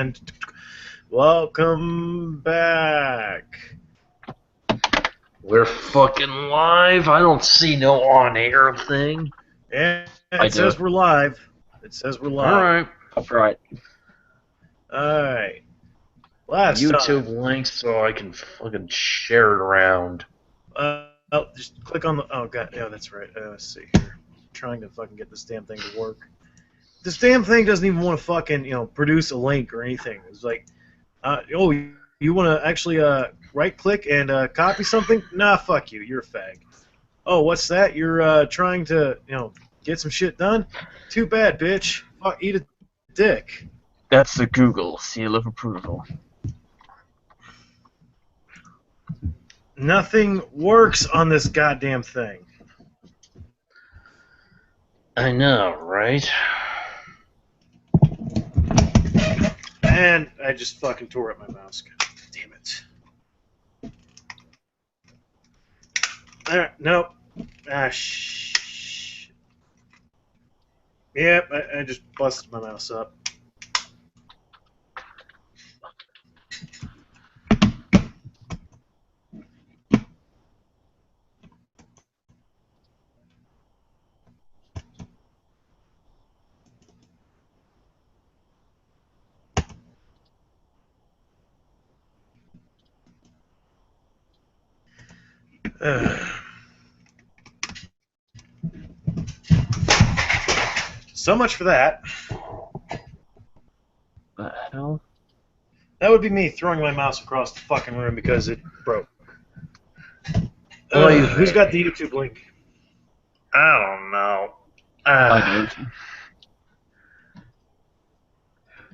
And welcome back. We're fucking live. I don't see no on-air thing. Yeah, it says we're live. It says we're live. Alright. Right. Alright. Last YouTube time. link so I can fucking share it around. Just click on the... Oh, God. Yeah, that's right. Let's see here. I'm trying to fucking get this damn thing to work. This damn thing doesn't even want to fucking, produce a link or anything. It's like, oh, you want to actually right-click and copy something? Nah, fuck you. You're a fag. Oh, what's that? You're trying to, get some shit done? Too bad, bitch. Fuck, eat a dick. That's the Google seal of approval. Nothing works on this goddamn thing. I know, right? And I just fucking tore up my mouse. God damn it. Alright, nope. Shh. Yep, I just busted my mouse up. So much for that. The hell? That would be me throwing my mouse across the fucking room because it broke. Well, Who's got the YouTube link? I don't know. I don't.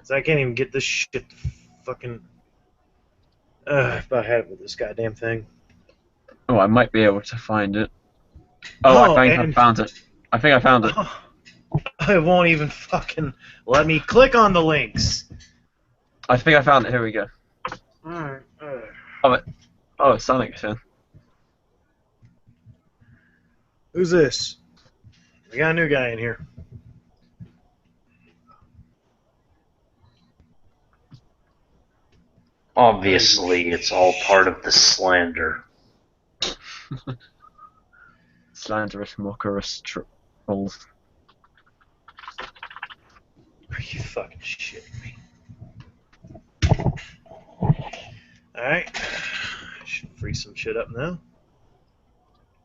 I can't even get this shit to fucking... I about had it with this goddamn thing. Oh, I might be able to find it. Oh, I think I found it. I think I found it. It won't even fucking let me click on the links. I think I found it. Here we go. Alright. Oh, it's Sonic again. Who's this? We got a new guy in here. Obviously, it's all part of the slander. Slanderous, mockerous trolls. Are you fucking shitting me? Alright. I should free some shit up now.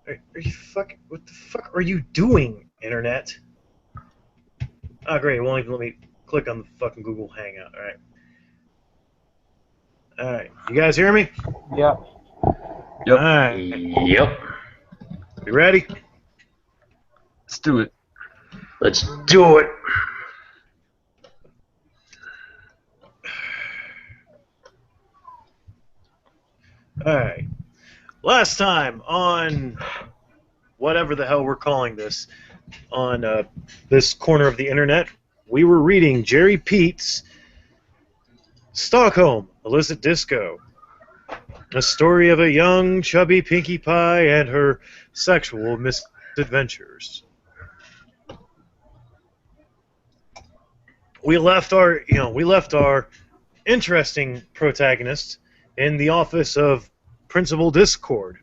Are you fucking... What the fuck are you doing, Internet? Oh, great. It won't even let me click on the fucking Google Hangout. Alright. Alright. You guys hear me? Yep. Alright. Yep. You ready? Let's do it. Let's do it. Alright. Last time on whatever the hell we're calling this, on this corner of the internet, we were reading Jerry Peet's Stockholm, Illicit Disco. A story of a young, chubby Pinkie Pie and her sexual misadventures. We left our interesting protagonist in the office of Principal Discord,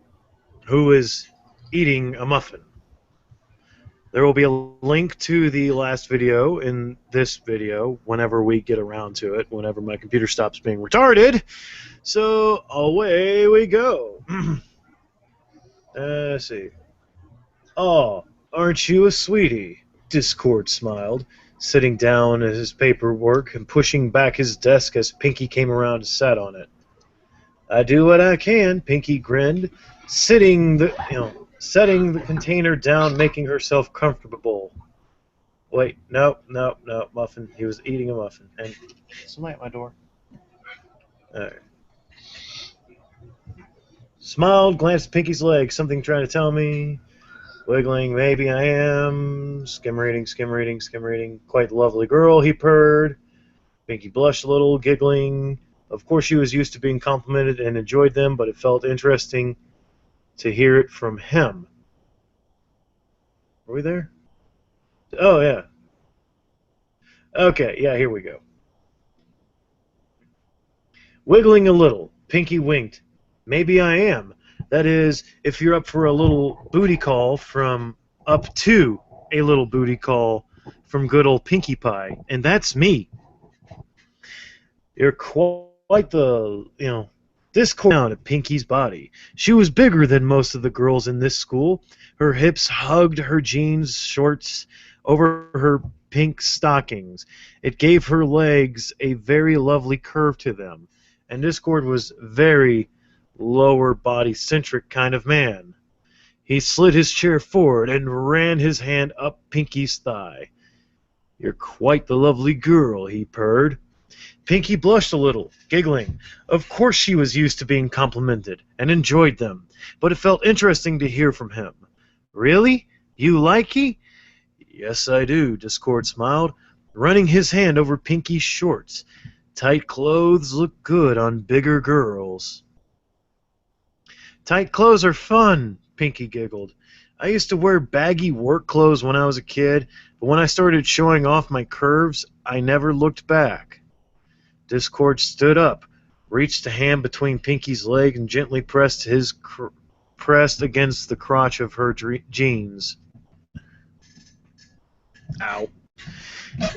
who is eating a muffin. There will be a link to the last video in this video whenever we get around to it, whenever my computer stops being retarded. So, away we go. Let's see. Oh, aren't you a sweetie? Discord smiled, sitting down at his paperwork and pushing back his desk as Pinkie came around and sat on it. I do what I can, Pinkie grinned, setting the container down, making herself comfortable. Wait, no, muffin. He was eating a muffin. And somebody at my door. Alright. Smiled, glanced at Pinkie's leg. Something trying to tell me. Wiggling, maybe I am. Skim reading. Quite lovely girl, he purred. Pinkie blushed a little, giggling. Of course she was used to being complimented and enjoyed them, but it felt interesting to hear it from him. Are we there? Oh, yeah. Okay, yeah, here we go. Wiggling a little, Pinky winked. Maybe I am. That is, if you're up for a little booty call from up to a little booty call from good old Pinkie Pie, and that's me. You're quite the, discord down at Pinky's body. She was bigger than most of the girls in this school. Her hips hugged her jeans shorts over her pink stockings. It gave her legs a very lovely curve to them. And Discord was very lower body centric kind of man. He slid his chair forward and ran his hand up Pinky's thigh. You're quite the lovely girl, he purred. Pinky blushed a little, giggling. Of course she was used to being complimented, and enjoyed them, but it felt interesting to hear from him. Really? You likey? Yes, I do, Discord smiled, running his hand over Pinky's shorts. Tight clothes look good on bigger girls. Tight clothes are fun, Pinky giggled. I used to wear baggy work clothes when I was a kid, but when I started showing off my curves, I never looked back. Discord stood up, reached a hand between Pinky's leg, and gently pressed against the crotch of her jeans. Ow.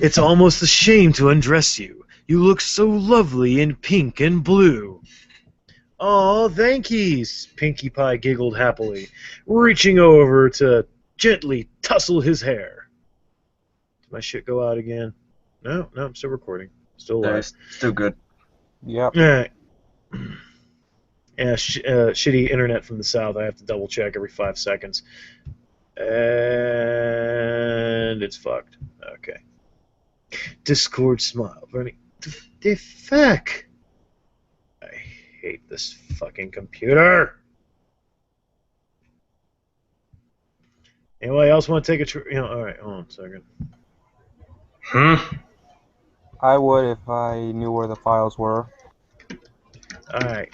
It's almost a shame to undress you. You look so lovely in pink and blue. Aw, thankies, Pinkie Pie giggled happily, reaching over to gently tussle his hair. Did my shit go out again? No, I'm still recording. Still live. It's still good. Yep. Alright. Yeah, shitty internet from the south. I have to double check every 5 seconds. And it's fucked. Okay. Discord smiled. Running. The fuck? I hate this fucking computer. Anybody else want to take a trip? Alright, hold on a second. I would if I knew where the files were. Alright.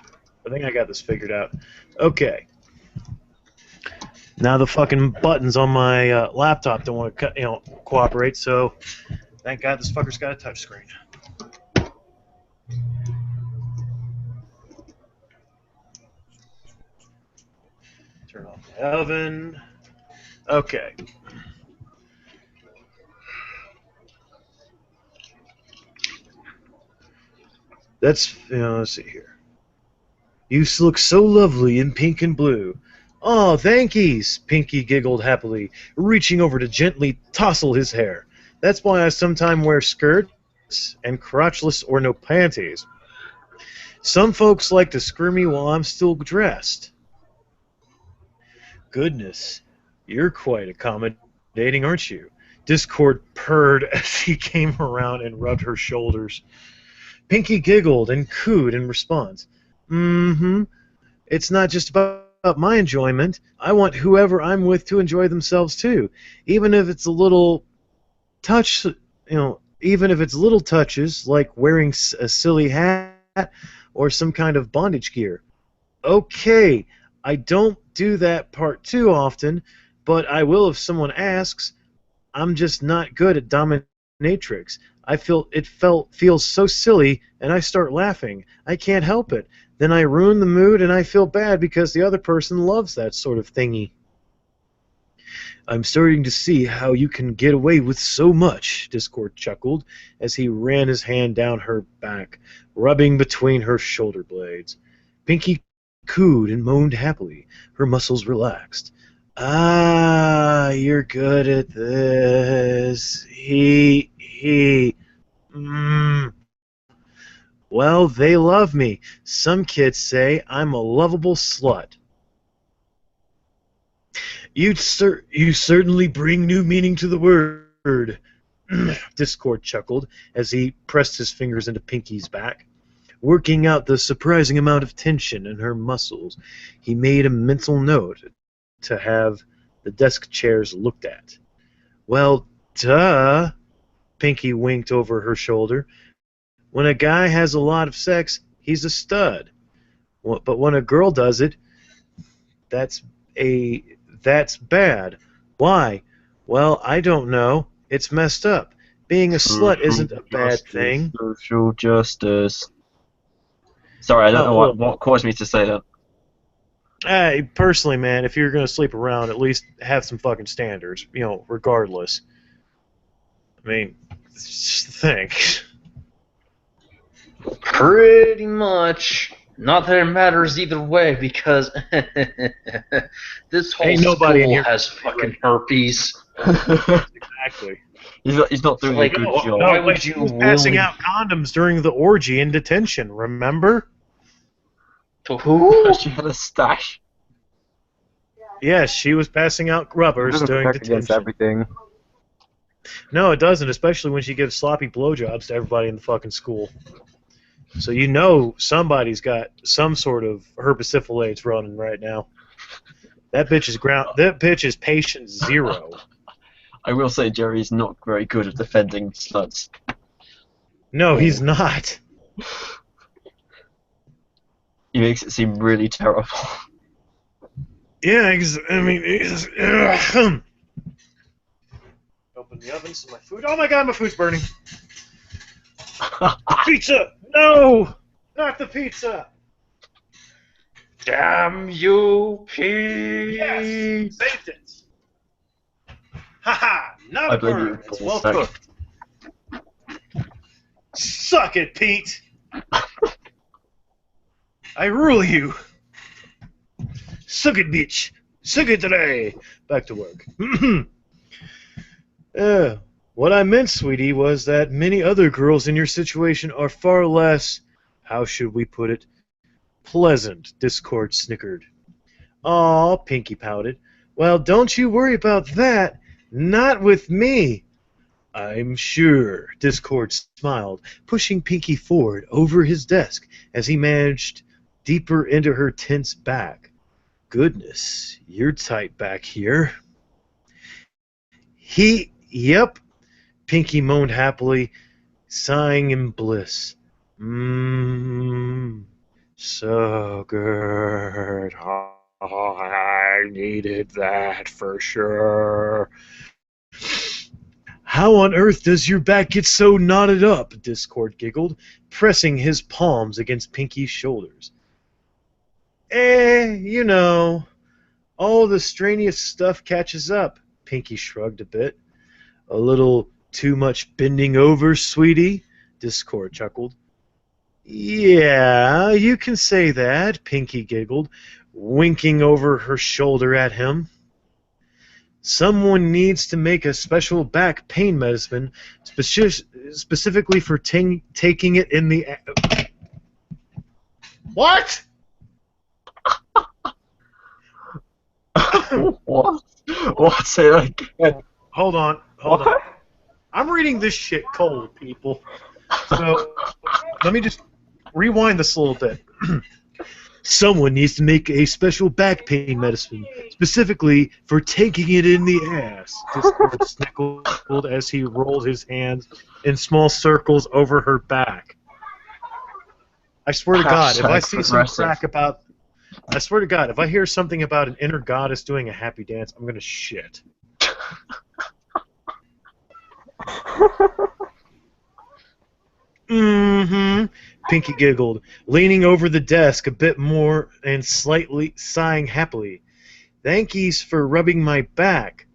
I think I got this figured out. Okay. Now the fucking buttons on my laptop don't want to cooperate, so thank God this fucker's got a touchscreen. Turn off the oven. Okay. Let's see here. You look so lovely in pink and blue. Oh, thankies, Pinky giggled happily, reaching over to gently tousle his hair. That's why I sometimes wear skirts and crotchless or no panties. Some folks like to screw me while I'm still dressed. Goodness, you're quite accommodating, aren't you? Discord purred as he came around and rubbed her shoulders. Pinky giggled and cooed in response. Mm-hmm. It's not just about my enjoyment. I want whoever I'm with to enjoy themselves too, even if it's a little touch, even if it's little touches like wearing a silly hat or some kind of bondage gear. Okay, I don't do that part too often, but I will if someone asks. I'm just not good at dominatrix. Feels so silly, and I start laughing. I can't help it. Then I ruin the mood, and I feel bad because the other person loves that sort of thingy. I'm starting to see how you can get away with so much, Discord chuckled as he ran his hand down her back, rubbing between her shoulder blades. Pinky cooed and moaned happily, her muscles relaxed. Ah, you're good at this. Well, they love me. Some kids say I'm a lovable slut. You certainly bring new meaning to the word, Discord chuckled as he pressed his fingers into Pinky's back. Working out the surprising amount of tension in her muscles, he made a mental note to have the desk chairs looked at. Well, duh, Pinky winked over her shoulder. When a guy has a lot of sex, he's a stud. But when a girl does it, that's bad. Why? Well, I don't know. It's messed up. Being a slut isn't a bad thing. Social justice. Sorry, I don't know Look, what caused me to say that. personally, man, if you're gonna sleep around, at least have some fucking standards. Regardless. I mean, just think. Pretty much. Not that it matters either way, because this whole Ain't nobody in school here has fucking herpes. Exactly. He's not doing a like, good no, job. why No, would wait, she you was passing really? out condoms during the orgy in detention. Remember? To who? She had a stash. Yes, she was passing out It rubbers doesn't during protect against detention. everything. No, it doesn't, especially when she gives sloppy blowjobs to everybody in the fucking school. So somebody's got some sort of herpes running right now. That bitch is patient zero. I will say Jerry's not very good at defending sluts. No, he's not. He makes it seem really terrible. Yeah, open the oven so my food. Oh my god, my food's burning. Pizza! No! Not the pizza! Damn you, Pete! Yes! Saved it! Haha! Not I a blame burn. you, It's Paul. well Thanks. cooked. Suck it, Pete! I rule you! Suck it, bitch! Suck it today! Back to work. What I meant, sweetie, was that many other girls in your situation are far less, how should we put it, pleasant, Discord snickered. Aw, Pinky pouted. Well, don't you worry about that. Not with me. I'm sure, Discord smiled, pushing Pinky forward over his desk as he managed deeper into her tense back. Goodness, you're tight back here. Yep, Pinky moaned happily, sighing in bliss. So good. Oh, I needed that for sure. How on earth does your back get so knotted up? Discord giggled, pressing his palms against Pinky's shoulders. All the strenuous stuff catches up. Pinky shrugged a bit. A little too much bending over, sweetie? Discord chuckled. Yeah, you can say that, Pinky giggled, winking over her shoulder at him. Someone needs to make a special back pain medicine specifically for taking it in the... What? What? What? Say that again. Hold on. I'm reading this shit cold, people. So, let me just rewind this a little bit. Someone needs to make a special back pain medicine, specifically for taking it in the ass. Discord snickled as he rolled his hands in small circles over her back. I swear to God, if I see some crack about... I swear to God, if I hear something about an inner goddess doing a happy dance, I'm gonna shit. Pinky giggled, leaning over the desk a bit more and slightly sighing happily. Thankies for rubbing my back.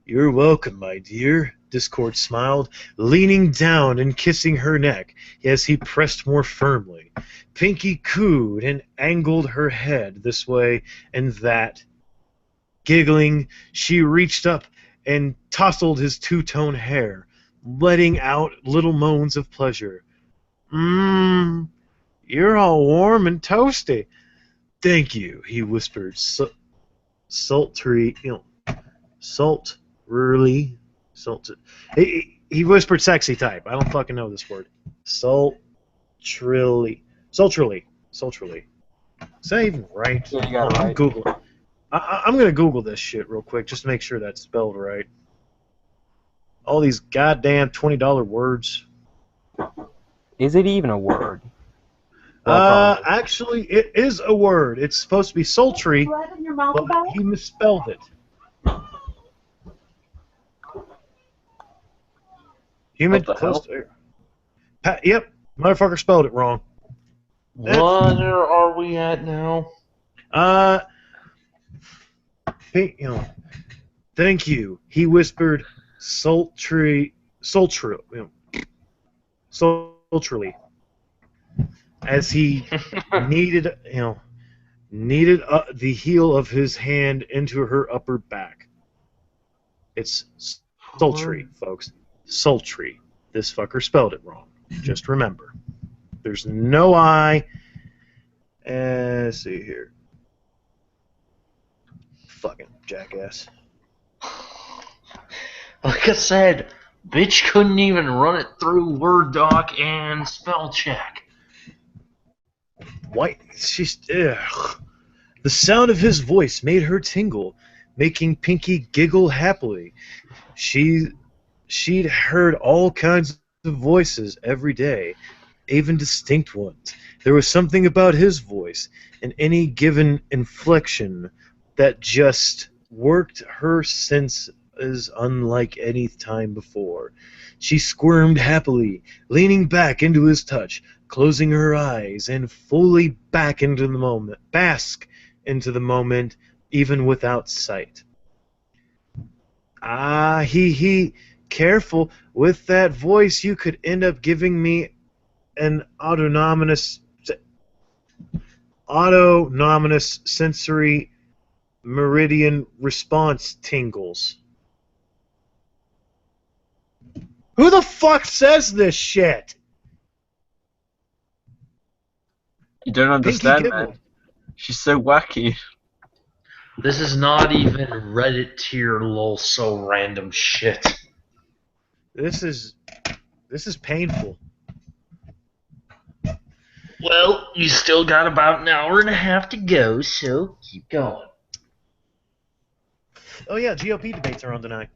You're welcome, my dear, Discord smiled, leaning down and kissing her neck as he pressed more firmly. Pinky cooed and angled her head this way and that. Giggling, she reached up and tousled his two-tone hair, letting out little moans of pleasure. You're all warm and toasty. Thank you, he whispered, sultry. He whispered sexy type. I don't fucking know this word. Sultrily. Is that even right? Yeah, you got it I'm right. Googling. I'm gonna Google this shit real quick just to make sure that's spelled right. All these goddamn $20 words. Is it even a word? Well, probably. Actually, it is a word. It's supposed to be sultry, but he misspelled it. Humid What the hell? Yep, motherfucker spelled it wrong. What are we at now? Thank you. He whispered, sultrily, as he kneaded, the heel of his hand into her upper back. It's sultry, folks. Sultry. This fucker spelled it wrong. Just remember. There's no I. Let's see here. Fucking jackass. Like I said, bitch couldn't even run it through Word Doc and spell check. Why? Ugh. The sound of his voice made her tingle, making Pinky giggle happily. She'd heard all kinds of voices every day, even distinct ones. There was something about his voice, in any given inflection, that just worked her senses unlike any time before. She squirmed happily, leaning back into his touch, closing her eyes, and fully back into the moment, bask into the moment, even without sight. Careful, with that voice you could end up giving me an autonomous sensory meridian response tingles. Who the fuck says this shit? You don't understand, man. She's so wacky. This is not even Reddit tier lol so random shit. This is painful. Well, you still got about an hour and a half to go, so keep going. Oh yeah, GOP debates are on tonight.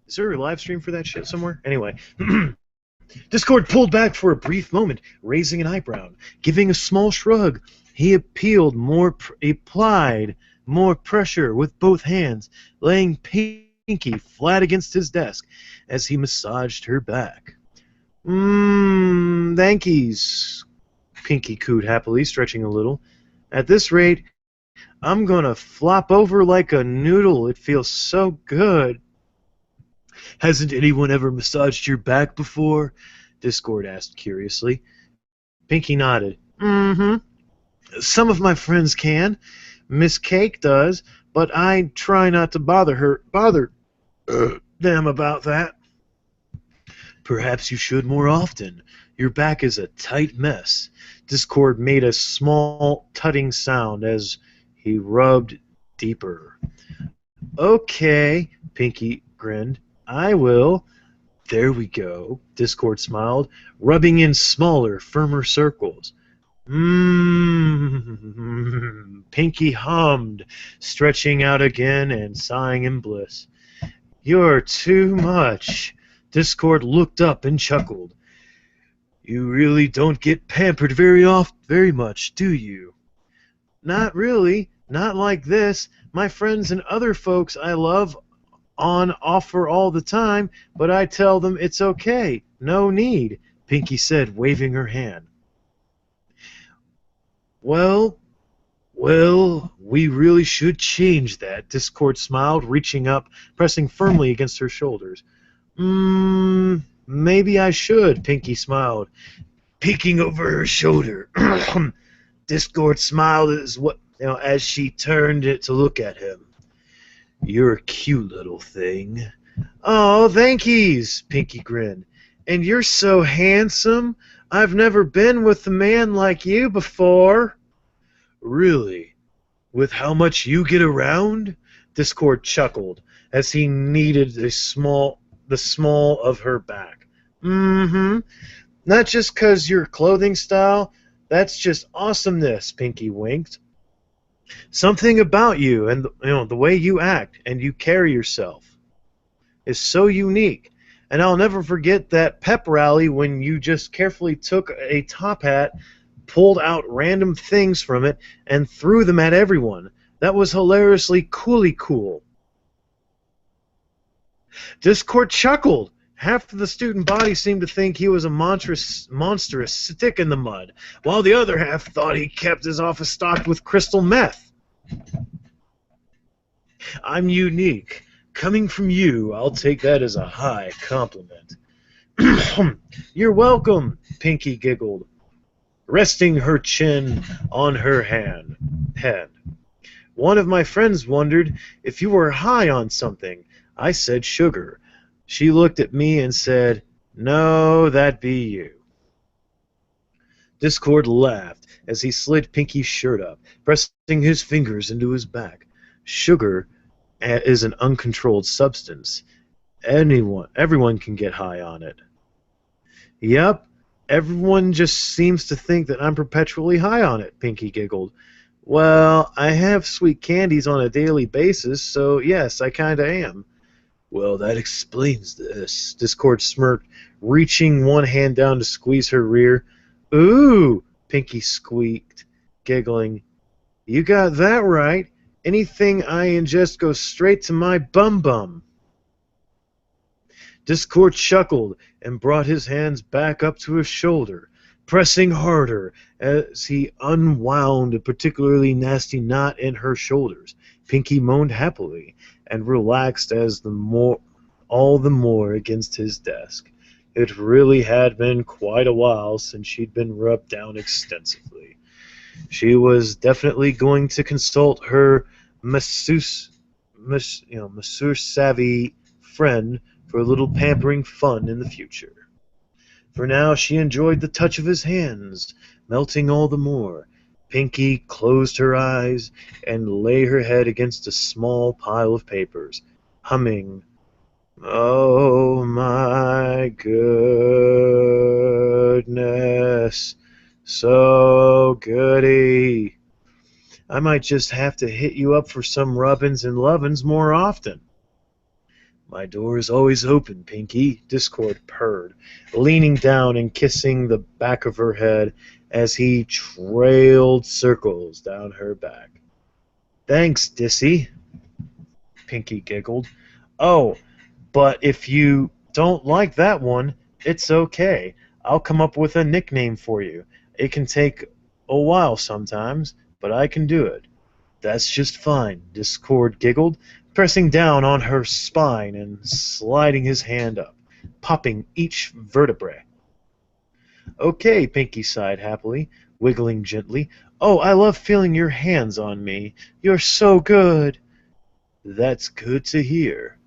Is there a live stream for that shit somewhere? Anyway. Discord pulled back for a brief moment, raising an eyebrow. Giving a small shrug, he applied more pressure with both hands, laying Pinky flat against his desk as he massaged her back. Thankies, Pinky cooed happily, stretching a little. At this rate, I'm gonna flop over like a noodle. It feels so good. Hasn't anyone ever massaged your back before? Discord asked curiously. Pinky nodded. Some of my friends can. Miss Cake does, but I try not to bother them about that. Perhaps you should more often. Your back is a tight mess. Discord made a small tutting sound as he rubbed deeper. Okay, Pinky grinned. I will. There we go, Discord smiled, rubbing in smaller, firmer circles. Pinky hummed, stretching out again and sighing in bliss. You're too much. Discord looked up and chuckled. You really don't get pampered very much, do you? Not really. Not like this. My friends and other folks I love on offer all the time, but I tell them it's okay. No need, Pinky said, waving her hand. Well, we really should change that, Discord smiled, reaching up, pressing firmly against her shoulders. Maybe I should, Pinky smiled, peeking over her shoulder. Discord smiled as she turned it to look at him. You're a cute little thing. Oh, thankies, Pinky grinned. And you're so handsome. I've never been with a man like you before. Really? With how much you get around? Discord chuckled as he kneaded the small of her back. Not just 'cause your clothing style. That's just awesomeness, Pinky winked. Something about you and the way you act and you carry yourself is so unique. And I'll never forget that pep rally when you just carefully took a top hat, pulled out random things from it, and threw them at everyone. That was hilariously cool. Discord chuckled, Half of the student body seemed to think he was a monstrous stick in the mud, while the other half thought he kept his office stocked with crystal meth. I'm unique. Coming from you, I'll take that as a high compliment. You're welcome, Pinky giggled, resting her chin on her hand. One of my friends wondered if you were high on something. I said sugar. She looked at me and said, No, that be you. Discord laughed as he slid Pinky's shirt up, pressing his fingers into his back. Sugar is an uncontrolled substance. Everyone can get high on it. Yep, everyone just seems to think that I'm perpetually high on it, Pinky giggled. Well, I have sweet candies on a daily basis, so yes, I kinda am. Well, that explains this, Discord smirked, reaching one hand down to squeeze her rear. Ooh, Pinky squeaked, giggling. You got that right. Anything I ingest goes straight to my bum-bum. Discord chuckled and brought his hands back up to his shoulder, pressing harder as he unwound a particularly nasty knot in her shoulders. Pinky moaned happily and relaxed all the more against his desk. It really had been quite a while since she'd been rubbed down extensively. She was definitely going to consult her masseuse-savvy friend for a little pampering fun in the future. For now, she enjoyed the touch of his hands, melting all the more. Pinky closed her eyes and lay her head against a small pile of papers, humming, Oh my goodness, so goody. I might just have to hit you up for some rubbins and lovin's more often. My door is always open, Pinky, Discord purred, leaning down and kissing the back of her head as he trailed circles down her back. Thanks, Dissy, Pinky giggled. Oh, but if you don't like that one, it's okay. I'll come up with a nickname for you. It can take a while sometimes, but I can do it. That's just fine, Discord giggled, pressing down on her spine and sliding his hand up, popping each vertebrae. Okay, Pinky sighed happily, wiggling gently. Oh, I love feeling your hands on me. You're so good. That's good to hear,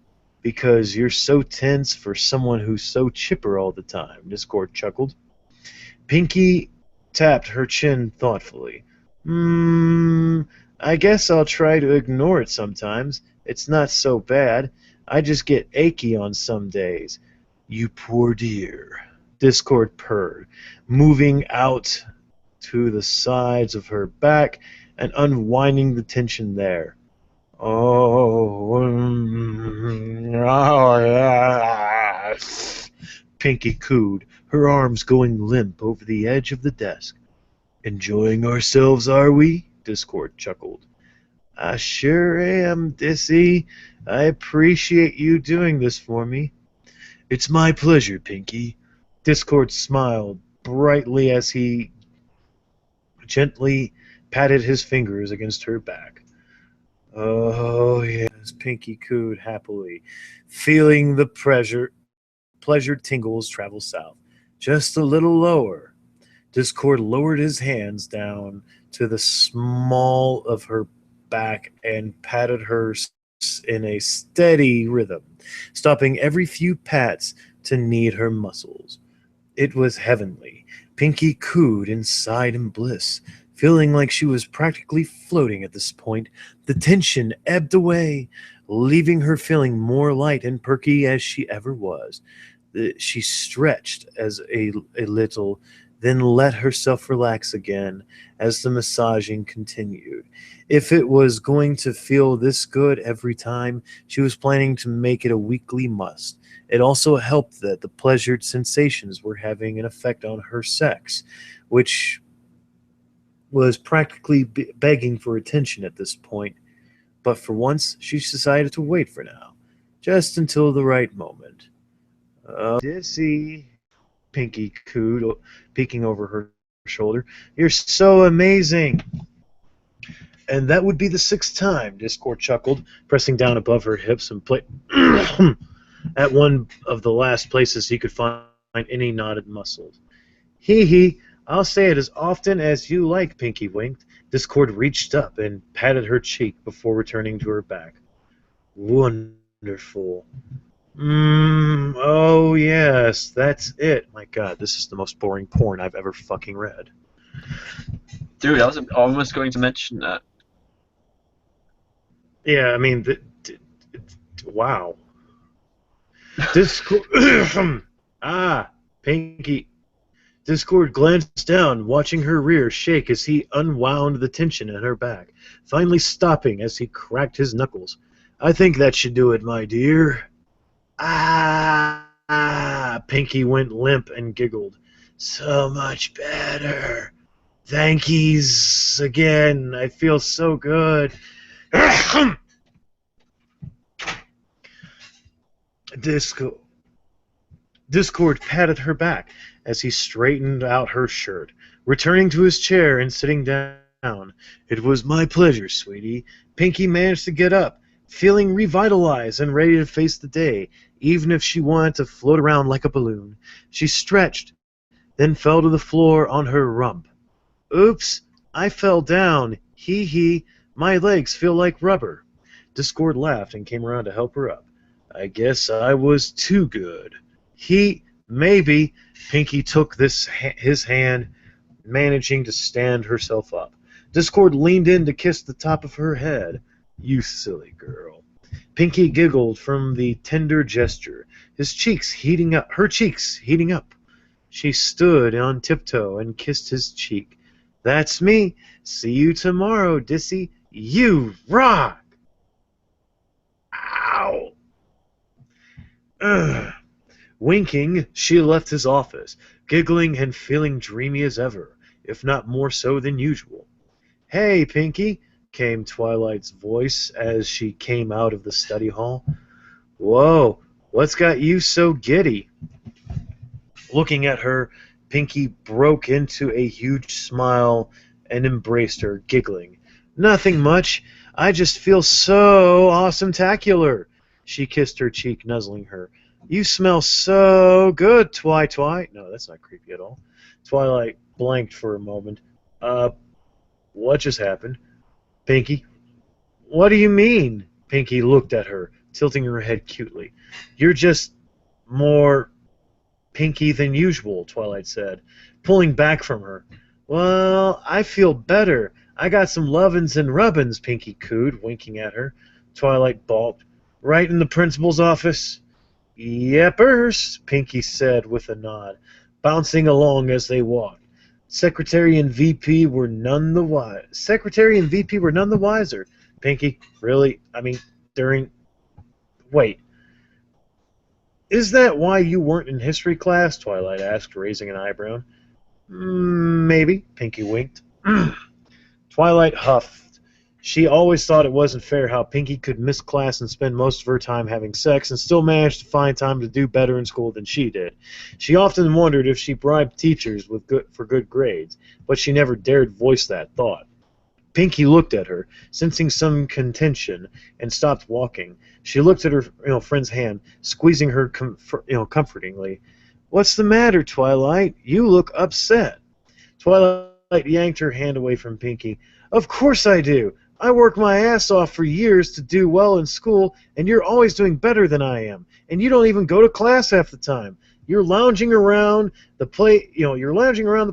because you're so tense for someone who's so chipper all the time, Discord chuckled. Pinky tapped her chin thoughtfully. I guess I'll try to ignore it sometimes. It's not so bad. I just get achy on some days. You poor dear, Discord purred, moving out to the sides of her back and unwinding the tension there. Oh, yes, Pinky cooed, her arms going limp over the edge of the desk. Enjoying ourselves, are we? Discord chuckled. I sure am, Dissy. I appreciate you doing this for me. It's my pleasure, Pinky. Discord smiled brightly as he gently patted his fingers against her back. Oh, yes, Pinky cooed happily, feeling the pleasure tingles travel south. Just a little lower. Discord lowered his hands down to the small of her back and patted her in a steady rhythm, stopping every few pats to knead her muscles. It was heavenly. Pinky cooed and sighed in bliss, feeling like she was practically floating at this point. The tension ebbed away, leaving her feeling more light and perky as she ever was. She stretched as a little, then let herself relax again as the massaging continued. If it was going to feel this good every time, she was planning to make it a weekly must. It also helped that the pleasured sensations were having an effect on her sex, which was practically begging for attention at this point. But for once, she decided to wait for now, just until the right moment. Dissy, Pinky cooed, peeking over her shoulder. You're so amazing. And that would be the sixth time, Discord chuckled, pressing down above her hips and at one of the last places he could find any knotted muscles. Hee hee, I'll say it as often as you like, Pinky winked. Discord reached up and patted her cheek before returning to her back. Wonderful. Oh yes, that's it. My god, this is the most boring porn I've ever fucking read. Dude, I was almost going to mention that. Yeah, I mean, wow. Discord. Pinky. Discord glanced down, watching her rear shake as he unwound the tension in her back, finally stopping as he cracked his knuckles. I think that should do it, my dear. Pinky went limp and giggled. So much better. Thankies again. I feel so good. Discord patted her back as he straightened out her shirt, returning to his chair and sitting down. It was my pleasure, sweetie. Pinky managed to get up, feeling revitalized and ready to face the day, even if she wanted to float around like a balloon. She stretched, then fell to the floor on her rump. Oops, I fell down. Hee hee, my legs feel like rubber. Discord laughed and came around to help her up. I guess I was too good. Maybe. Pinky took his hand, managing to stand herself up. Discord leaned in to kiss the top of her head. You silly girl. Pinky giggled from the tender gesture, her cheeks heating up. She stood on tiptoe and kissed his cheek. That's me. See you tomorrow, Dissy. You rock! Ow! Ugh. Winking, she left his office, giggling and feeling dreamy as ever, if not more so than usual. Hey, Pinky, came Twilight's voice as she came out of the study hall. Whoa, what's got you so giddy? Looking at her, Pinky broke into a huge smile and embraced her, giggling. Nothing much. I just feel so awesome-tacular. She kissed her cheek, nuzzling her. You smell so good, Twi. No, that's not creepy at all. Twilight blanked for a moment. What just happened? Pinky? What do you mean? Pinky looked at her, tilting her head cutely. You're just more pinky than usual, Twilight said, pulling back from her. Well, I feel better. I got some lovin's and rubbins, Pinky cooed, winking at her. Twilight balked. Right in the principal's office? Yepers, Pinky said with a nod, bouncing along as they walked. Secretary and VP were none the wiser. Pinky, really? I mean, Wait. Is that why you weren't in history class? Twilight asked, raising an eyebrow. Maybe, Pinky winked. Twilight huffed. She always thought it wasn't fair how Pinky could miss class and spend most of her time having sex and still manage to find time to do better in school than she did. She often wondered if she bribed teachers for good grades, but she never dared voice that thought. Pinky looked at her, sensing some contention, and stopped walking. She looked at her friend's hand, squeezing her comfortingly. What's the matter, Twilight? You look upset. Twilight yanked her hand away from Pinky. Of course I do. I work my ass off for years to do well in school, and you're always doing better than I am. And you don't even go to class half the time. You're lounging around the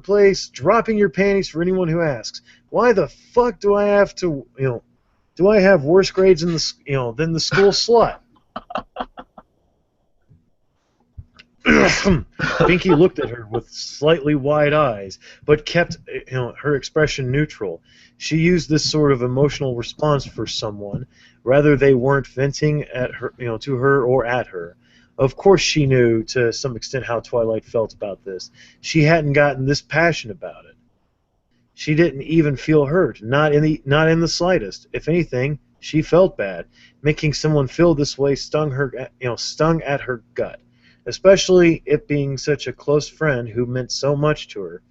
place, dropping your panties for anyone who asks. Why the fuck do I have to, do I have worse grades than the school slut? Pinky looked at her with slightly wide eyes, but kept her expression neutral. She used this sort of emotional response for someone, rather they weren't venting at her, to her or at her. Of course she knew to some extent how Twilight felt about this. She hadn't gotten this passionate about it. She didn't even feel hurt, not in the slightest. If anything, she felt bad. Making someone feel this way stung at her gut. especially it being such a close friend who meant so much to her.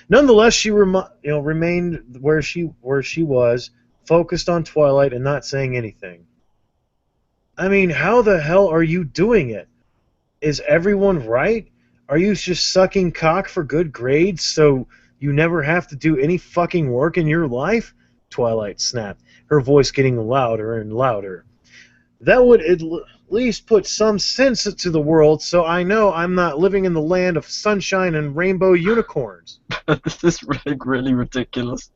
Nonetheless, she remained where she was, focused on Twilight and not saying anything. I mean, how the hell are you doing it? Is everyone right? Are you just sucking cock for good grades so you never have to do any fucking work in your life? Twilight snapped, her voice getting louder and louder. That would at least put some sense to the world so I know I'm not living in the land of sunshine and rainbow unicorns. This is really ridiculous.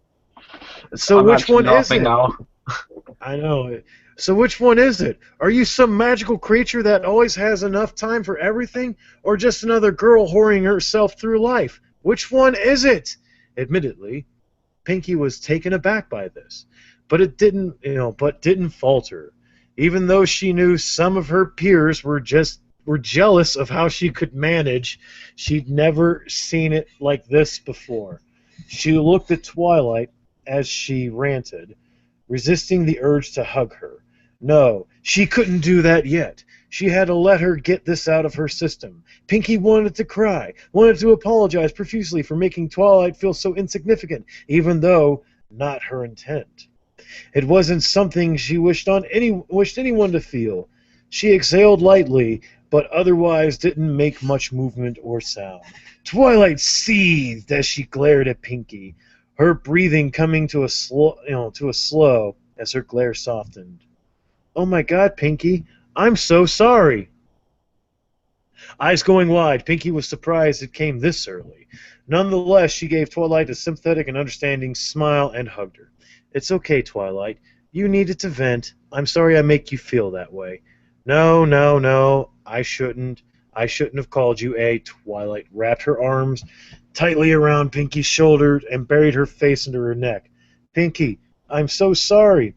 So I'm which actually one is laughing it? now. I know. So which one is it? Are you some magical creature that always has enough time for everything, or just another girl whoring herself through life? Which one is it? Admittedly, Pinky was taken aback by this, but didn't falter. Even though she knew some of her peers were jealous of how she could manage, she'd never seen it like this before. She looked at Twilight as she ranted, resisting the urge to hug her. No, she couldn't do that yet. She had to let her get this out of her system. Pinky wanted to cry, wanted to apologize profusely for making Twilight feel so insignificant, even though not her intent. It wasn't something she wished anyone to feel. She exhaled lightly, but otherwise didn't make much movement or sound. Twilight seethed as she glared at Pinky, her breathing coming to a slow as her glare softened. Oh my God, Pinky, I'm so sorry. Eyes going wide, Pinky was surprised it came this early. Nonetheless, she gave Twilight a sympathetic and understanding smile and hugged her. It's okay, Twilight. You needed to vent. I'm sorry I make you feel that way. No, no, no. I shouldn't. I shouldn't have called you a. Twilight wrapped her arms tightly around Pinky's shoulders and buried her face into her neck. Pinky, I'm so sorry.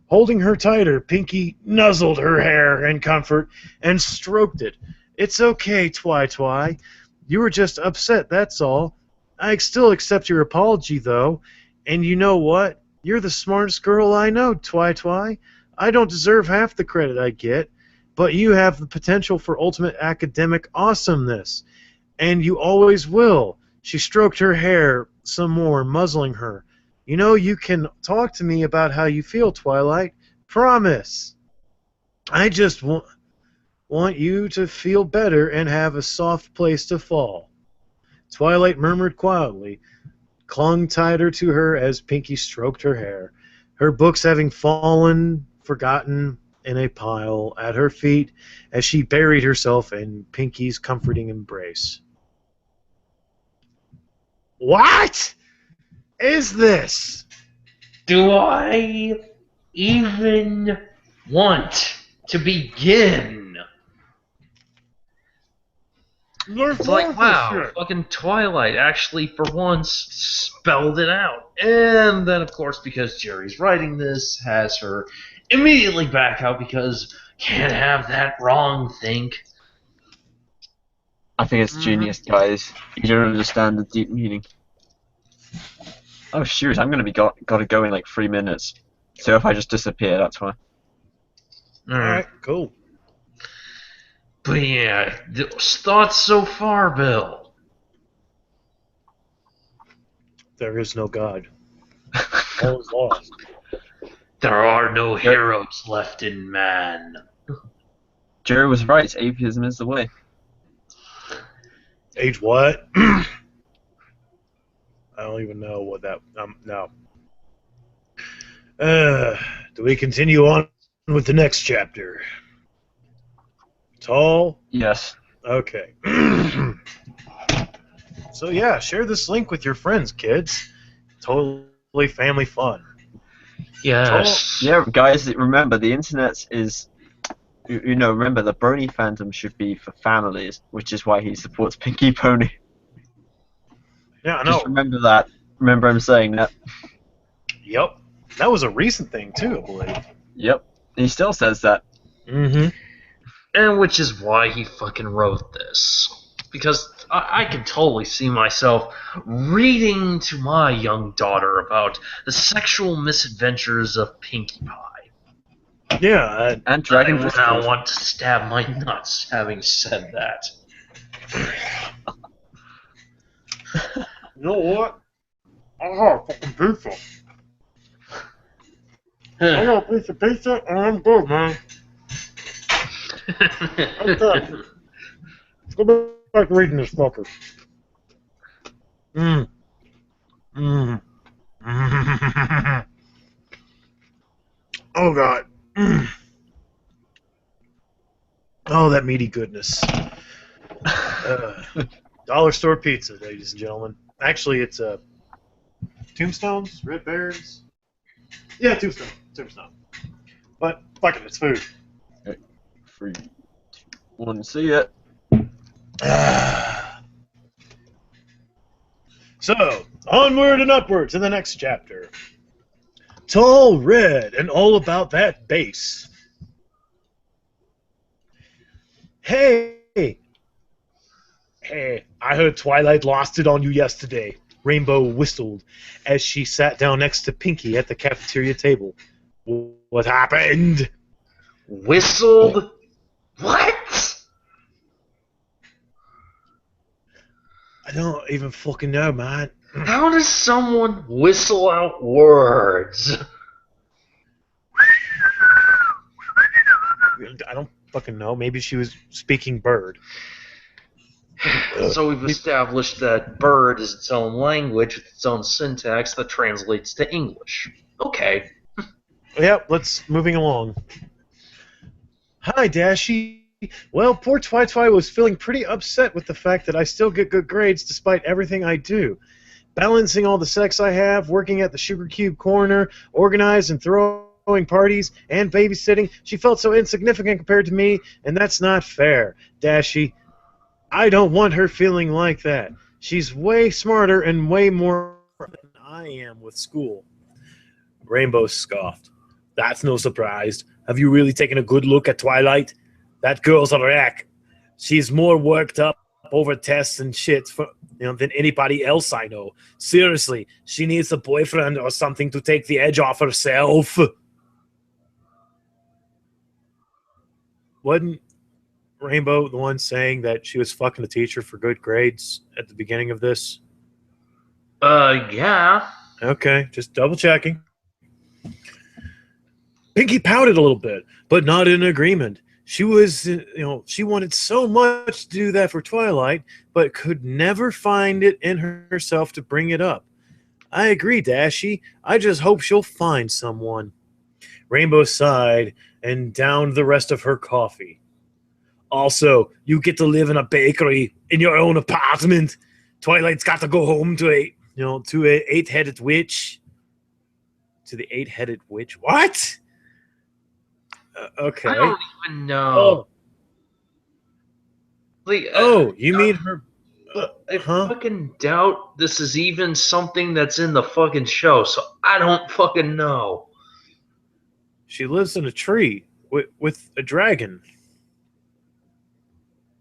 Holding her tighter, Pinky nuzzled her hair in comfort and stroked it. It's okay, Twi. You were just upset, that's all. I still accept your apology, though. And you know what? You're the smartest girl I know, Twi. I don't deserve half the credit I get, but you have the potential for ultimate academic awesomeness. And you always will. She stroked her hair some more, muzzling her. You know you can talk to me about how you feel, Twilight. Promise. I just want you to feel better and have a soft place to fall. Twilight murmured quietly, clung tighter to her as Pinky stroked her hair, her books having fallen, forgotten, in a pile at her feet as she buried herself in Pinky's comforting embrace. What is this? Do I even want to begin? It's like, wow, fucking Twilight actually, for once, spelled it out. And then, of course, because Jerry's writing this, has her immediately back out because can't have that wrong think. I think it's genius, guys. You don't understand the deep meaning. Oh shoot, I'm gonna be gotta go in like 3 minutes. So if I just disappear, that's why. Alright, cool. But yeah, thoughts so far, Bill? There is no God. All is lost. There are no heroes left in man. Jerry was right, atheism is the way. Age what? I don't even know what that... no. Do we continue on with the next chapter? Tall? Yes. Okay. So yeah, share this link with your friends, kids. Totally family fun. Yes. Yeah, guys, remember, the internet is... remember, the Brony fandom should be for families, which is why he supports Pinky Pony. Yeah, I know. Just remember that. Remember him saying that. Yep. That was a recent thing, too, I believe. Yep. He still says that. Mm-hmm. And which is why he fucking wrote this. Because I can totally see myself reading to my young daughter about the sexual misadventures of Pinkie Pie. Yeah, And Dragon I Discord. now want to stab my nuts having said that. you know what? I got a fucking pizza. I got a piece of pizza and I'm good, man. Okay. Let's go back to reading this fucker. Mmm. Mmm. Oh, God. Mm. Oh, that meaty goodness. Dollar store pizza, ladies and gentlemen. Actually, it's Tombstones? Red Bears? Yeah, Tombstone. Tombstone. But, fuck it, it's food. 3, 2, 1, see it. So, onward and upward to the next chapter. Tall Red and all about that bass. Hey, I heard Twilight lost it on you yesterday. Rainbow whistled as she sat down next to Pinky at the cafeteria table. What happened? Whistled? What? I don't even fucking know, man. How does someone whistle out words? I don't fucking know. Maybe she was speaking bird. So we've established that bird is its own language with its own syntax that translates to English. Okay. Yep, moving along. Hi, Dashi. Well, poor Twi was feeling pretty upset with the fact that I still get good grades despite everything I do. Balancing all the sex I have, working at the Sugar Cube Corner, organized and throwing parties, and babysitting, she felt so insignificant compared to me, and that's not fair. Dashi, I don't want her feeling like that. She's way smarter and way more than I am with school. Rainbow scoffed. That's no surprise. Have you really taken a good look at Twilight? That girl's a wreck. She's more worked up over tests and shit than anybody else I know. Seriously, she needs a boyfriend or something to take the edge off herself. Wasn't Rainbow the one saying that she was fucking the teacher for good grades at the beginning of this? Yeah. Okay, just double checking. Pinky pouted a little bit, but not in agreement. She was, she wanted so much to do that for Twilight, but could never find it in herself to bring it up. I agree, Dashi. I just hope she'll find someone. Rainbow sighed and downed the rest of her coffee. Also, you get to live in a bakery in your own apartment. Twilight's got to go home to a eight-headed witch. To the eight-headed witch? What? Okay. I don't even know. You mean her? I fucking doubt this is even something that's in the fucking show, so I don't fucking know. She lives in a tree with a dragon.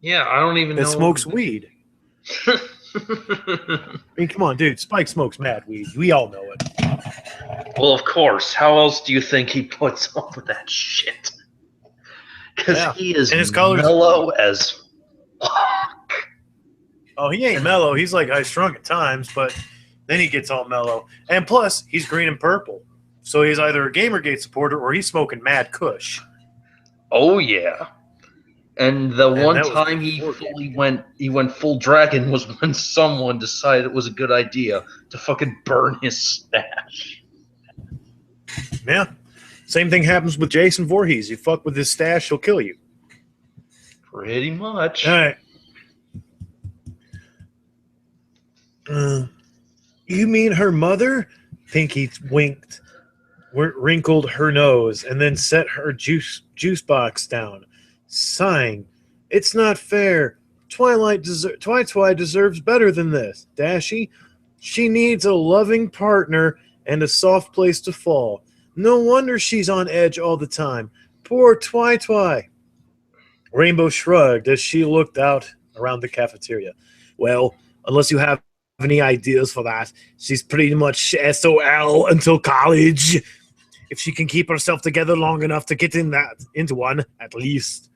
Yeah, I don't even know. That smokes weed. I mean, come on, dude. Spike smokes mad weed. We all know it. Well, of course. How else do you think he puts up with that shit? Because he is mellow as fuck. Oh, he ain't mellow. He's like high strung at times, but then he gets all mellow. And plus, he's green and purple. So he's either a Gamergate supporter or he's smoking mad kush. Oh, yeah. And the one time he went full dragon was when someone decided it was a good idea to fucking burn his stash. Yeah. Same thing happens with Jason Voorhees. You fuck with his stash, he'll kill you. Pretty much. All right. You mean her mother? Pinky winked, wrinkled her nose, and then set her juice box down, sighing. It's not fair. Twi deserves better than this. Dashi, she needs a loving partner and a soft place to fall. No wonder she's on edge all the time. Poor Twi. Rainbow shrugged as she looked out around the cafeteria. Well, unless you have any ideas for that, she's pretty much SOL until college. if she can keep herself together long enough to get into one, at least.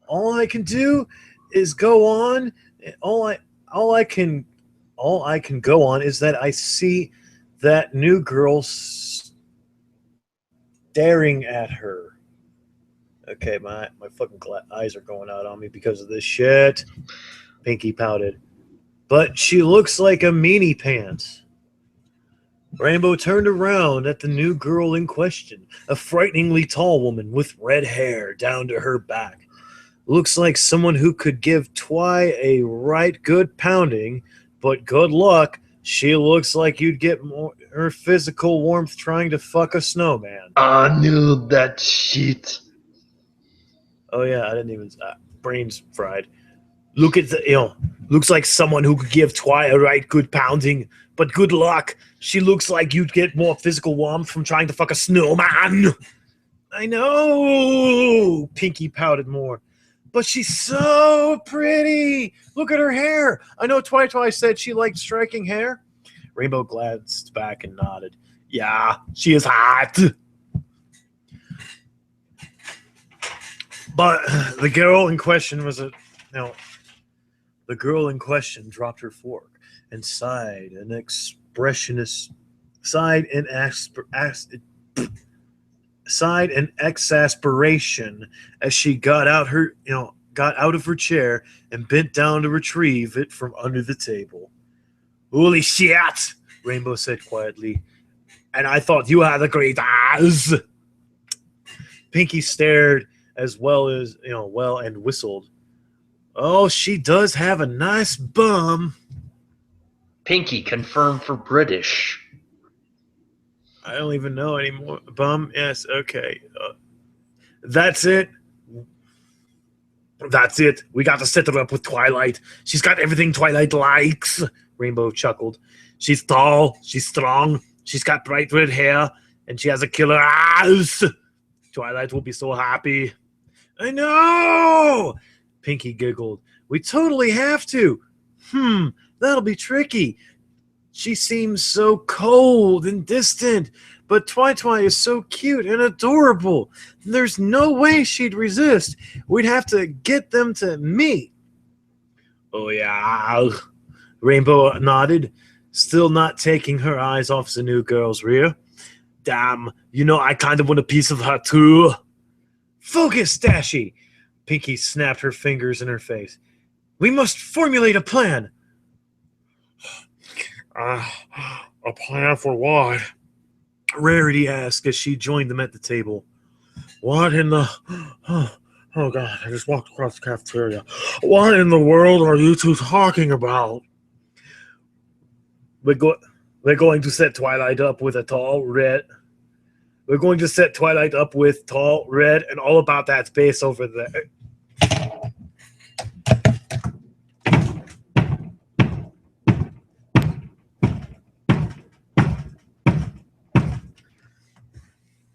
All I can do is go on. All I can go on is that I see that new girl staring at her. Okay, my fucking eyes are going out on me because of this shit. Pinky pouted. But she looks like a meanie pants. Rainbow turned around at the new girl in question, a frighteningly tall woman with red hair down to her back. Looks like someone who could give Twy a right good pounding, but good luck, she looks like you'd get her physical warmth trying to fuck a snowman. I knew that shit. Oh yeah, I didn't even... brains fried. Look at the... looks like someone who could give Twy a right good pounding, but good luck, she looks like you'd get more physical warmth from trying to fuck a snowman. I know! Pinky pouted more. But she's so pretty! Look at her hair! I know Twy said she liked striking hair. Rainbow glanced back and nodded. Yeah, she is hot! But the girl in question the girl in question dropped her fork and sighed in exasperation as she got out of her chair and bent down to retrieve it from under the table. Holy shit, Rainbow said quietly. And I thought you had a great eyes. Pinky stared as well and whistled. Oh, she does have a nice bum. Pinky confirmed for British. I don't even know anymore. Bum? Yes, okay. That's it. That's it. We got to set her up with Twilight. She's got everything Twilight likes. Rainbow chuckled. She's tall. She's strong. She's got bright red hair. And she has a killer ass. Twilight will be so happy. I know! Pinky giggled. We totally have to. That'll be tricky. She seems so cold and distant, but Twy is so cute and adorable. There's no way she'd resist. We'd have to get them to meet. Oh, yeah. Rainbow nodded, still not taking her eyes off the new girl's rear. Damn, I kind of want a piece of her, too. Focus, Dashy! Pinky snapped her fingers in her face. We must formulate a plan. A plan for what? Rarity asked as she joined them at the table. What in the... Oh, God, I just walked across the cafeteria. What in the world are you two talking about? We're going to set Twilight up with a tall red... We're going to set Twilight up with tall red and all about that space over there.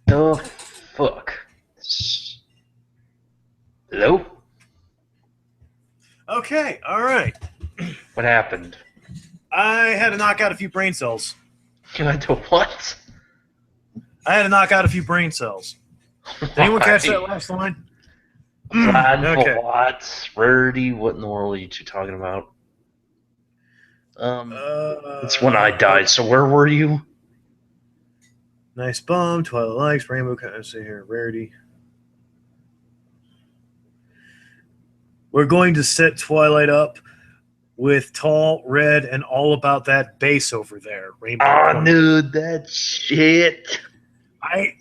The fuck? Hello? Okay, all right. What happened? I had to knock out a few brain cells. You had to what? I had to knock out a few brain cells. Did anyone catch that last line? Okay. What? Rarity? What in the world are you two talking about? It's when I died, so where were you? Nice bum, Twilight likes, Rainbow, kind of say here, Rarity. We're going to set Twilight up with tall, red, and all about that bass over there. Rainbow. I knew that shit. I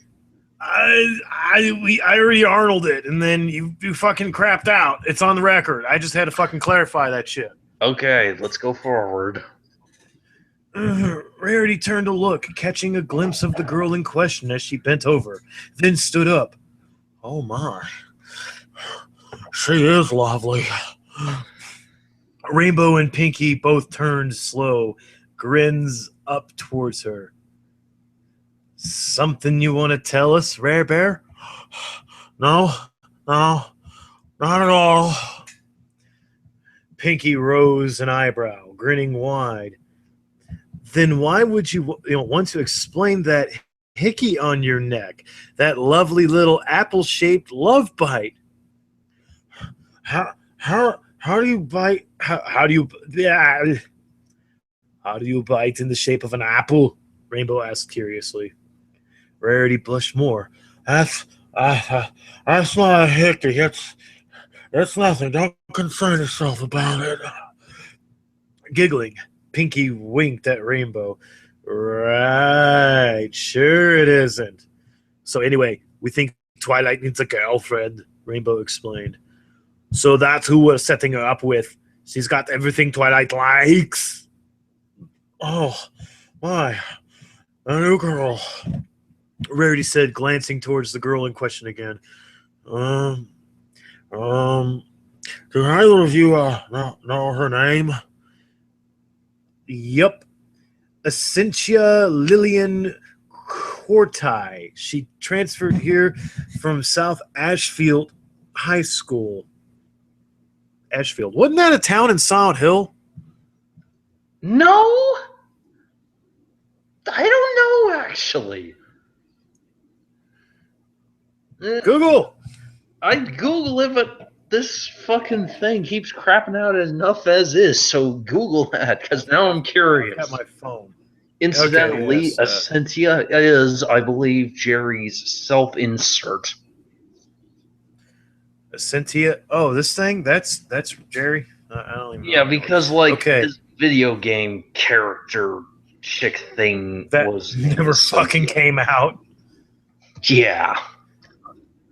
already Arnold it, and then you fucking crapped out. It's on the record. I just had to fucking clarify that shit. Okay, let's go forward. Rarity turned to look, catching a glimpse of the girl in question as she bent over, then stood up. Oh my. She is lovely. Rainbow and Pinky both turned slow, grins up towards her. Something you want to tell us, Rare Bear? No, not at all. Pinky rose an eyebrow, grinning wide. then why would you want to explain that hickey on your neck, that lovely little apple-shaped love bite? How do you bite? How do you how do you bite in the shape of an apple? Rainbow asked curiously. Rarity blushed more. That's not a hickey. That's nothing. Don't concern yourself about it. Giggling, Pinky winked at Rainbow. Right, sure it isn't. So anyway, we think Twilight needs a girlfriend, Rainbow explained. So that's who we're setting her up with. She's got everything Twilight likes. Oh, my. A new girl, Rarity said, glancing towards the girl in question again. Do either of you know her name? Yep. Essentia Lillian Cortai. She transferred here from South Ashfield High School. Ashfield. Wasn't that a town in Silent Hill? No, I don't know actually. Google. I Google it, but this fucking thing keeps crapping out enough as is. So Google that, because now I'm curious. I got my phone. Incidentally, Okay, yes, Essentia is, I believe, Jerry's self-insert. Essentia. Oh, this thing? That's Jerry? I don't even know. Yeah, because this video game character chick thing that was never fucking came out. Yeah.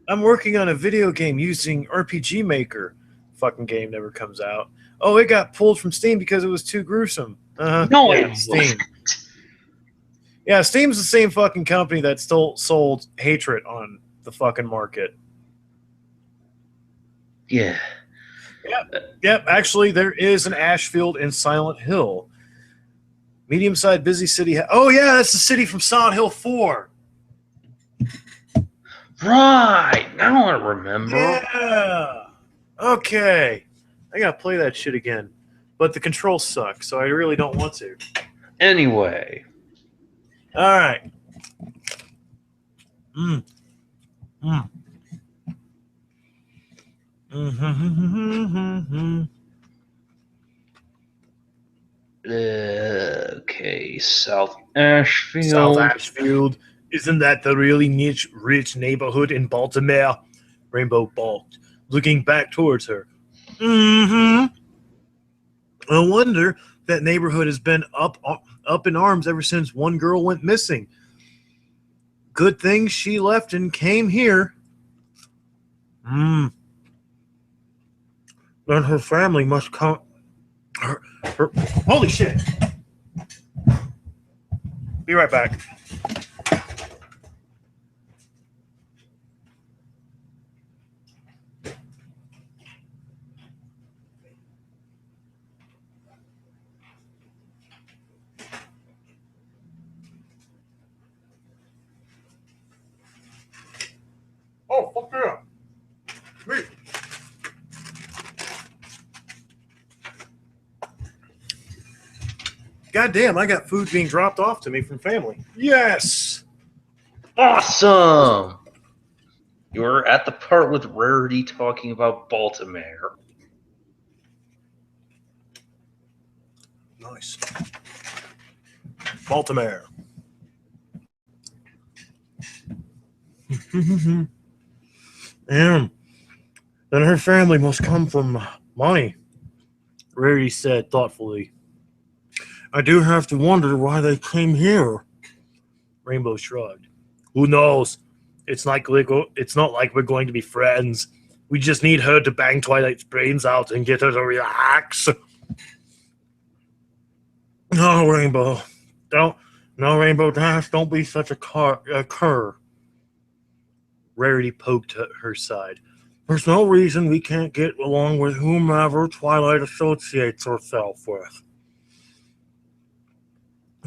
I'm working on a video game using RPG Maker. Fucking game never comes out. Oh, it got pulled from Steam because it was too gruesome. No, yeah, Steam. Yeah, Steam's the same fucking company that sold Hatred on the fucking market. Yeah. Yep. Actually, there is an Ashfield in Silent Hill. Medium-sized busy city. Oh, yeah, that's the city from Silent Hill 4. Right. Now I remember. Yeah. Okay. I gotta play that shit again. But the controls suck, so I really don't want to. Anyway. All right. Okay, South Ashfield. South Ashfield. Isn't that the really rich neighborhood in Baltimore? Rainbow balked, looking back towards her. I wonder that neighborhood has been up in arms ever since one girl went missing. Good thing she left and came here. Then her family must come. Holy shit! Be right back. Oh, fuck yeah. Me. God damn, I got food being dropped off to me from family. Yes! Awesome! You were at the part with Rarity talking about Baltimore. Nice. Baltimore. And then her family must come from money, Rarity said thoughtfully. I do have to wonder why they came here. Rainbow shrugged. Who knows? It's not like we're going to be friends. We just need her to bang Twilight's brains out and get her to relax. No, Rainbow. Rainbow Dash, don't be such a cur. Rarity poked her side. There's no reason we can't get along with whomever Twilight associates herself with.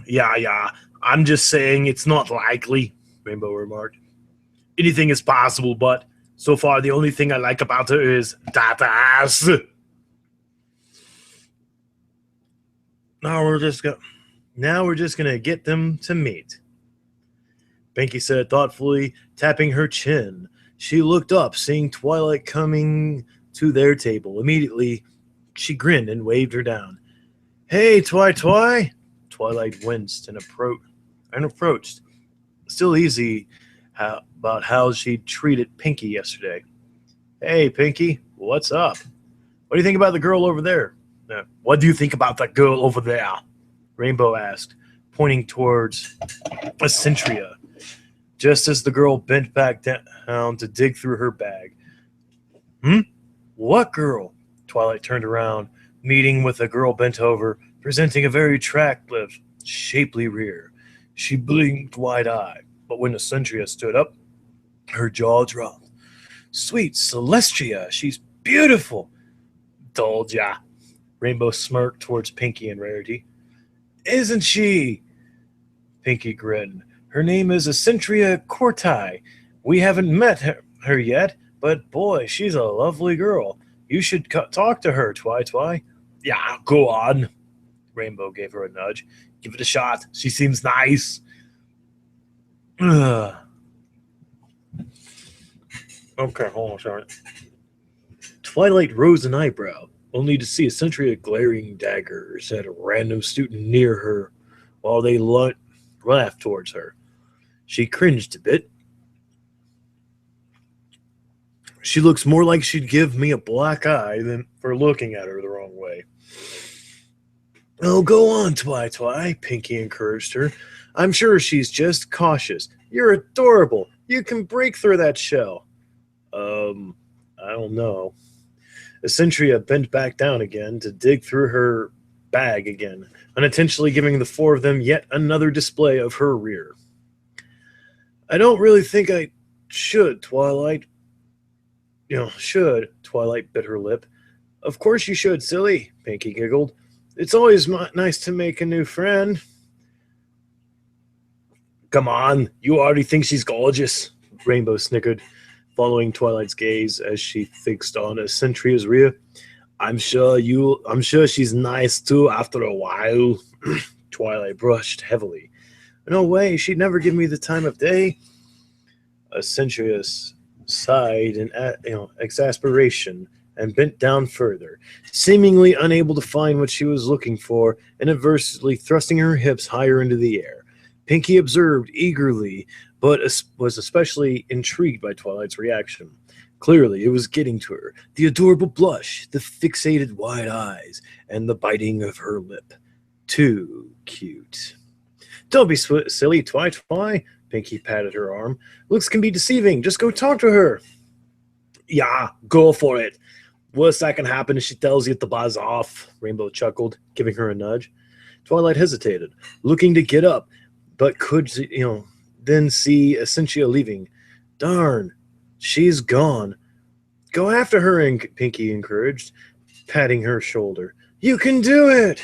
Yeah, I'm just saying it's not likely, Rainbow remarked. Anything is possible, but so far the only thing I like about her is that ass. Now we're just gonna... Now we're just going to get them to meet. Pinky said thoughtfully, tapping her chin. She looked up, seeing Twilight coming to their table. Immediately, she grinned and waved her down. Hey, Twi. Twilight winced and approached. Still easy about how she treated Pinky yesterday. Hey, Pinky, what's up? What do you think about the girl over there? What do you think about that girl over there? Rainbow asked, pointing towards Accentria, just as the girl bent back down to dig through her bag. What girl? Twilight turned around, meeting with a girl bent over, presenting a very attractive, shapely rear. She blinked wide-eyed, but when Accentria stood up, her jaw dropped. Sweet Celestia, she's beautiful. Told ya. Rainbow smirked towards Pinky and Rarity. Isn't she? Pinky grinned. Her name is Accentria Cortai. We haven't met her yet, but boy, she's a lovely girl. You should talk to her, Twi. Yeah, go on. Rainbow gave her a nudge. Give it a shot. She seems nice. Okay, hold on, sorry. Twilight rose an eyebrow, only to see Accentria glaring daggers at a random student near her while they laughed towards her. She cringed a bit. She looks more like she'd give me a black eye than for looking at her the wrong way. Oh, go on, Twi, Pinky encouraged her. I'm sure she's just cautious. You're adorable. You can break through that shell. I don't know. Accentria bent back down again to dig through her bag again, unintentionally giving the four of them yet another display of her rear. I don't really think I should, Twilight. Twilight bit her lip. Of course you should, silly, Pinky giggled. It's always nice to make a new friend. Come on, you already think she's gorgeous, Rainbow snickered, following Twilight's gaze as she fixed on Accentria's rear. I'm sure she's nice too after a while. Twilight brushed heavily. No way, she'd never give me the time of day. Accentria sighed in exasperation and bent down further, seemingly unable to find what she was looking for, and adversely thrusting her hips higher into the air. Pinky observed eagerly, but was especially intrigued by Twilight's reaction. Clearly, it was getting to her. The adorable blush, the fixated wide eyes, and the biting of her lip. Too cute. Don't be silly, Twi. Pinky patted her arm. Looks can be deceiving. Just go talk to her. Yeah, go for it. Worst that can happen is she tells you to buzz off, Rainbow chuckled, giving her a nudge. Twilight hesitated, looking to get up, but could, then see Accentria leaving. Darn, she's gone. Go after her, Pinky encouraged, patting her shoulder. You can do it!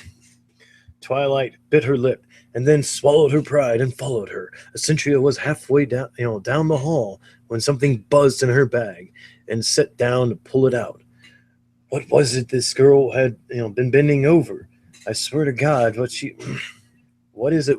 Twilight bit her lip and then swallowed her pride and followed her. Accentria was halfway down the hall when something buzzed in her bag and sat down to pull it out. What was it this girl had been bending over? I swear to God, what is it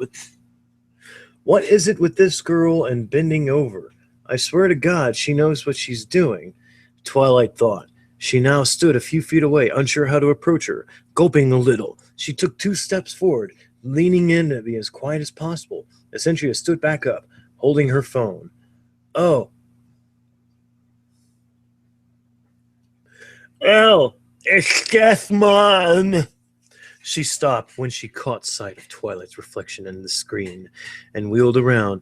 with this girl and bending over? I swear to God, she knows what she's doing. Twilight thought. She now stood a few feet away, unsure how to approach her. Gulping a little, she took 2 steps forward, leaning in to be as quiet as possible. Accentria stood back up, holding her phone. Oh. Oh, it's just mine. She stopped when she caught sight of Twilight's reflection in the screen and wheeled around.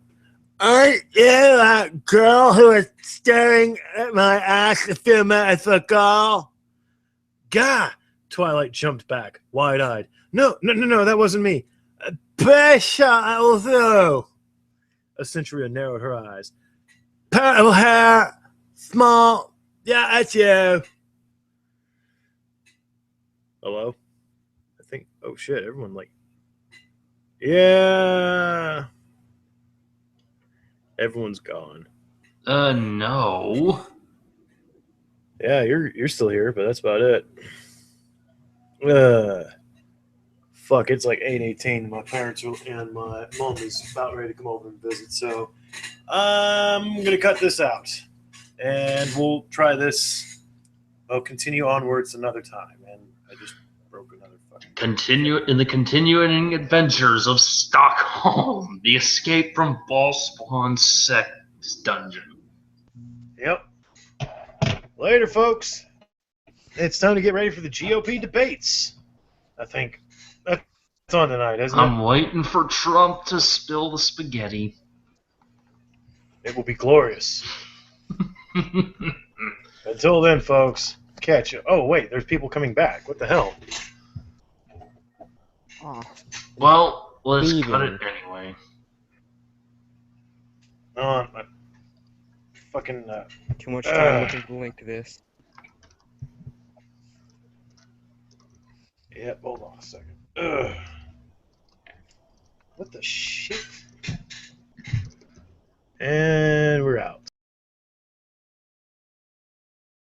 Aren't you that girl who was staring at my ass a few minutes ago? Gah! Twilight jumped back, wide-eyed. No, that wasn't me. Purple through. Accentria narrowed her eyes. Purple hair, small. Yeah, that's you. Hello? I think, oh shit, everyone yeah. Everyone's gone. No. Yeah, you're still here, but that's about it. fuck, it's like 8:18. My parents and my mom is about ready to come over and visit, so I'm gonna cut this out, and we'll try this. I'll continue onwards another time, and I just broke another fucking. Continue in the continuing adventures of Stockholm, the escape from Ballspawn sex dungeon. Yep. Later, folks. It's time to get ready for the GOP debates. I think that's on tonight, isn't I'm it? waiting for Trump to spill the spaghetti. It will be glorious. Until then, folks, catch you. Oh, wait, there's people coming back. What the hell? Oh, Well, let's Leaving. cut it anyway. On my fucking. too much time looking for the link to this. Yep, hold on a second. Ugh. What the shit? And